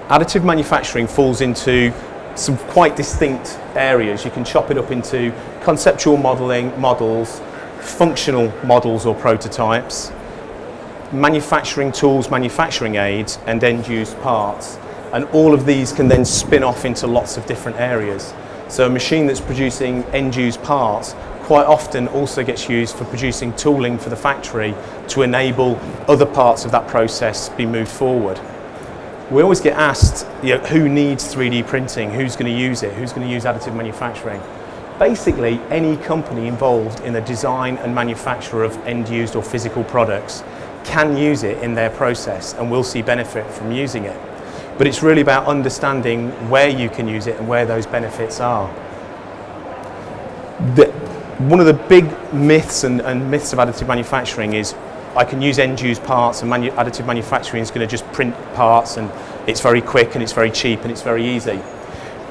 Additive manufacturing falls into some quite distinct areas. You can chop it up into conceptual modelling, models, functional models or prototypes, manufacturing tools, manufacturing aids, and end-use parts. And all of these can then spin off into lots of different areas. So a machine that's producing end-use parts quite often also gets used for producing tooling for the factory to enable other parts of that process be moved forward. We always get asked, who needs 3D printing, who's going to use it, who's going to use additive manufacturing. Basically, any company involved in the design and manufacture of end-used or physical products can use it in their process and will see benefit from using it. But it's really about understanding where you can use it and where those benefits are. One of the big myths and myths of additive manufacturing is I can use end-use parts and additive manufacturing is going to just print parts and it's very quick and it's very cheap and it's very easy.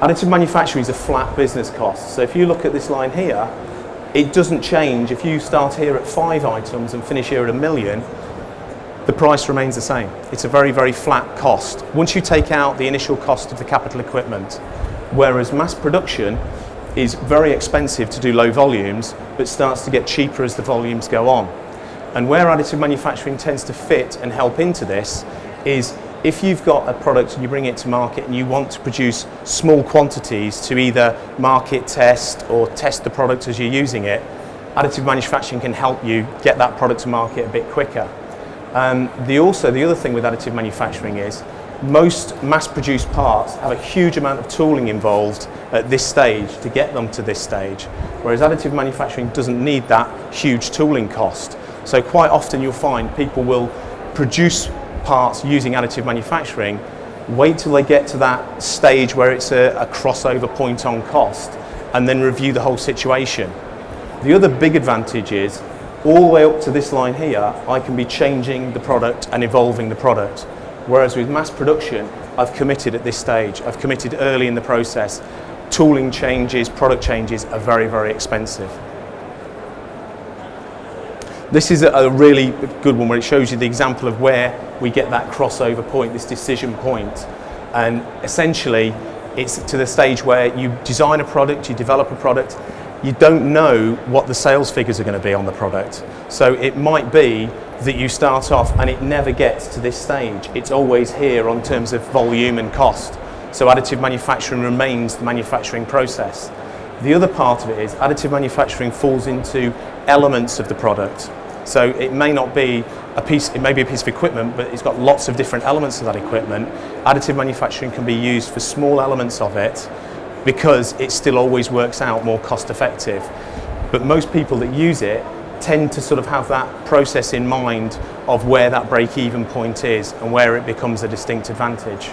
Additive manufacturing is a flat business cost. So if you look at this line here, it doesn't change. If you start here at 5 items and finish here at 1 million, the price remains the same. It's a very, very flat cost once you take out the initial cost of the capital equipment, whereas mass production is very expensive to do low volumes but starts to get cheaper as the volumes go on. And where additive manufacturing tends to fit and help into this is if you've got a product and you bring it to market and you want to produce small quantities to either market test or test the product as you're using it, additive manufacturing can help you get that product to market a bit quicker. The other thing with additive manufacturing is most mass-produced parts have a huge amount of tooling involved at this stage to get them to this stage, whereas additive manufacturing doesn't need that huge tooling cost. So quite often you'll find people will produce parts using additive manufacturing, wait till they get to that stage where it's a crossover point on cost, and then review the whole situation. The other big advantage is all the way up to this line here, I can be changing the product and evolving the product. Whereas with mass production, I've committed at this stage. I've committed early in the process. Tooling changes, product changes are very, very expensive. This is a really good one where it shows you the example of where we get that crossover point, this decision point. And essentially, it's to the stage where you design a product, you develop a product, you don't know what the sales figures are going to be on the product. So it might be that you start off and it never gets to this stage. It's always here on terms of volume and cost. So additive manufacturing remains the manufacturing process. The other part of it is additive manufacturing falls into elements of the product. So it may not be a piece, it may be a piece of equipment, but it's got lots of different elements of that equipment. Additive manufacturing can be used for small elements of it because it still always works out more cost effective. But most people that use it tend to sort of have that process in mind of where that break-even point is and where it becomes a distinct advantage.